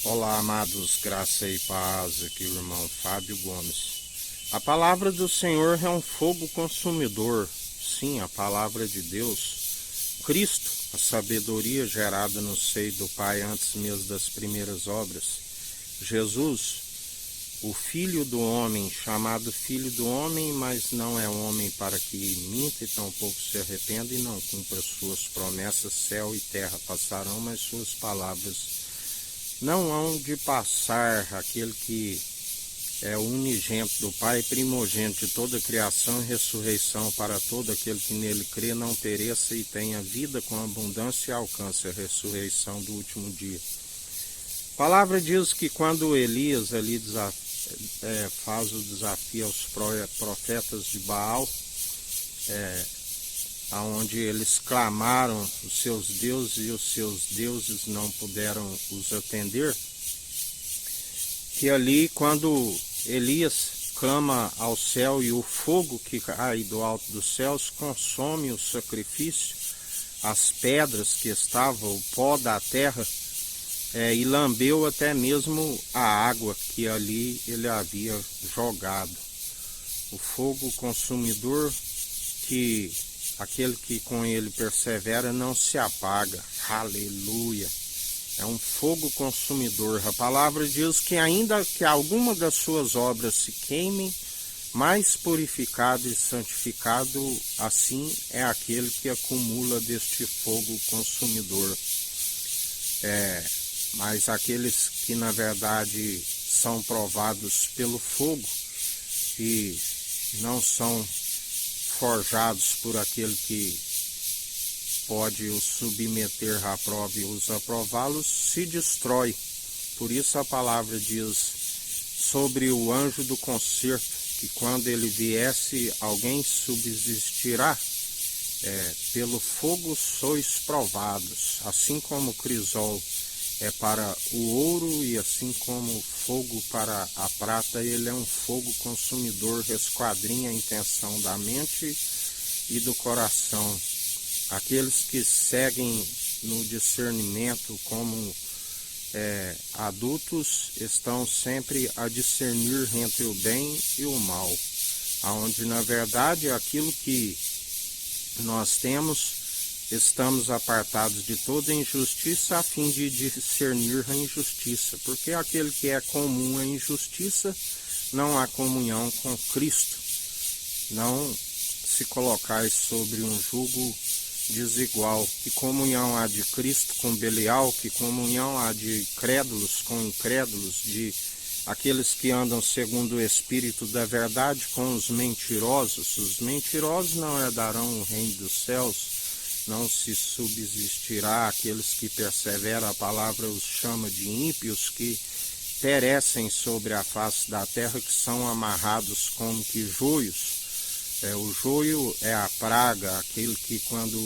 Olá, amados, graça e paz, aqui o irmão Fábio Gomes. A palavra do Senhor é um fogo consumidor. Sim, a palavra de Deus. Cristo, a sabedoria gerada no seio do Pai antes mesmo das primeiras obras. Jesus, o Filho do Homem, chamado Filho do Homem, mas não é homem para que minta e tampouco se arrependa e não cumpra suas promessas. Céu e terra passarão, mas suas palavras não hão de passar. Aquele que é o unigênito do Pai, primogênito de toda a criação e ressurreição para todo aquele que nele crê, não pereça e tenha vida com abundância e alcance a ressurreição do último dia. A palavra diz que quando Elias ali faz o desafio aos profetas de Baal, onde eles clamaram os seus deuses e os seus deuses não puderam os atender, que ali quando Elias clama ao céu e o fogo que cai do alto dos céus consome o sacrifício, as pedras que estavam, o pó da terra, e lambeu até mesmo a água que ali ele havia jogado. O fogo consumidor que aquele que com ele persevera não se apaga. Aleluia! É um fogo consumidor. A palavra diz que ainda que alguma das suas obras se queimem, mais purificado e santificado, assim é aquele que acumula deste fogo consumidor. Mas aqueles que na verdade são provados pelo fogo e não são forjados por aquele que pode os submeter à prova e os aprová-los, se destrói. Por isso a palavra diz sobre o anjo do concerto, que quando ele viesse, alguém subsistirá. Pelo fogo sois provados, assim como o crisol é para o ouro e assim como o fogo para a prata, ele é um fogo consumidor, esquadrinha a intenção da mente e do coração. Aqueles que seguem no discernimento como adultos estão sempre a discernir entre o bem e o mal, aonde na verdade aquilo que nós temos, estamos apartados de toda injustiça a fim de discernir a injustiça, porque aquele que é comum à injustiça não há comunhão com Cristo. Não se colocais sobre um jugo desigual. Que comunhão há de Cristo com Belial? Que comunhão há de crédulos com incrédulos? De aqueles que andam segundo o Espírito da verdade com os mentirosos? Os mentirosos não herdarão o reino dos céus. Não se subsistirá. Aqueles que perseveram, a palavra os chama de ímpios, que perecem sobre a face da terra, que são amarrados como que joios. O joio é a praga, aquele que quando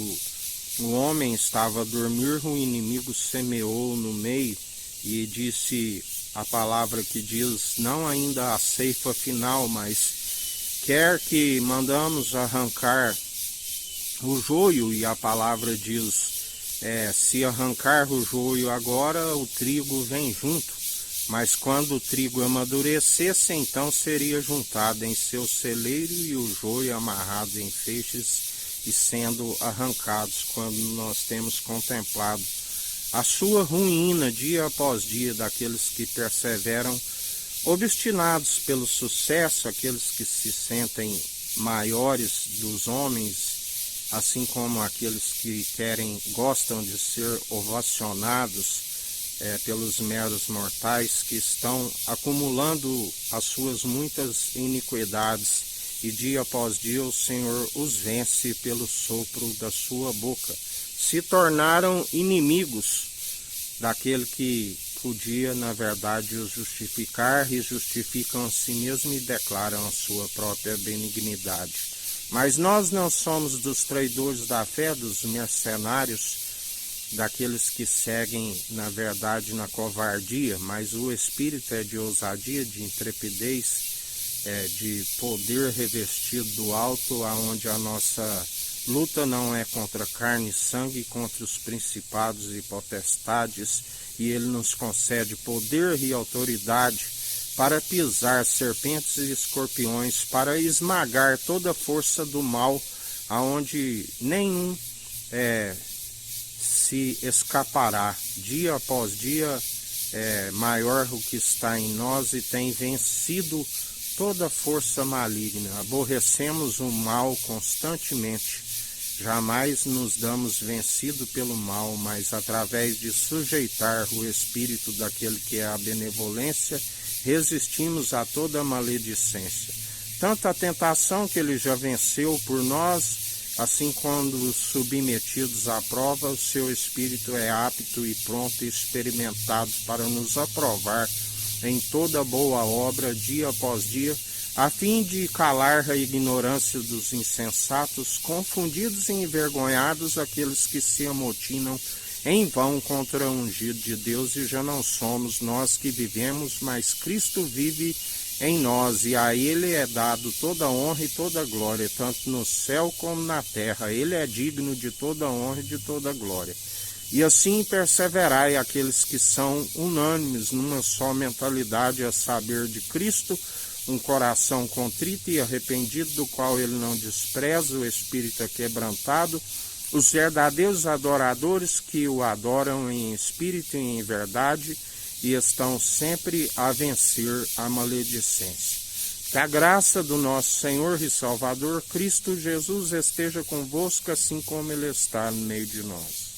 o homem estava a dormir, o inimigo semeou no meio, e disse a palavra que diz, não ainda a ceifa final, mas quer que mandamos arrancar o joio, e a palavra diz, se arrancar o joio agora, o trigo vem junto, mas quando o trigo amadurecesse, então seria juntado em seu celeiro e o joio amarrado em feixes e sendo arrancados, quando nós temos contemplado a sua ruína dia após dia daqueles que perseveram, obstinados pelo sucesso, aqueles que se sentem maiores dos homens, assim como aqueles que gostam de ser ovacionados pelos meros mortais, que estão acumulando as suas muitas iniquidades, e dia após dia o Senhor os vence pelo sopro da sua boca. Se tornaram inimigos daquele que podia, na verdade, os justificar, e justificam a si mesmo e declaram a sua própria benignidade. Mas nós não somos dos traidores da fé, dos mercenários, daqueles que seguem, na verdade, na covardia, mas o espírito é de ousadia, de intrepidez, de poder revestido do alto, aonde a nossa luta não é contra carne e sangue, contra os principados e potestades, e ele nos concede poder e autoridade para pisar serpentes e escorpiões, para esmagar toda a força do mal, aonde nenhum se escapará. Dia após dia maior o que está em nós e tem vencido toda força maligna. Aborrecemos o mal constantemente. Jamais nos damos vencido pelo mal, mas através de sujeitar o espírito daquele que é a benevolência, resistimos a toda maledicência. Tanto a tentação que ele já venceu por nós, assim quando submetidos à prova, o seu espírito é apto e pronto e experimentado para nos aprovar em toda boa obra, dia após dia, a fim de calar a ignorância dos insensatos, confundidos e envergonhados aqueles que se amotinam em vão contra o ungido de Deus, e já não somos nós que vivemos, mas Cristo vive em nós, e a ele é dado toda a honra e toda a glória, tanto no céu como na terra. Ele é digno de toda a honra e de toda a glória. E assim perseverai aqueles que são unânimes numa só mentalidade, a saber, de Cristo, um coração contrito e arrependido, do qual ele não despreza, o espírito aquebrantado, os verdadeiros adoradores que o adoram em espírito e em verdade, e estão sempre a vencer a maledicência. Que a graça do nosso Senhor e Salvador Cristo Jesus esteja convosco, assim como ele está no meio de nós.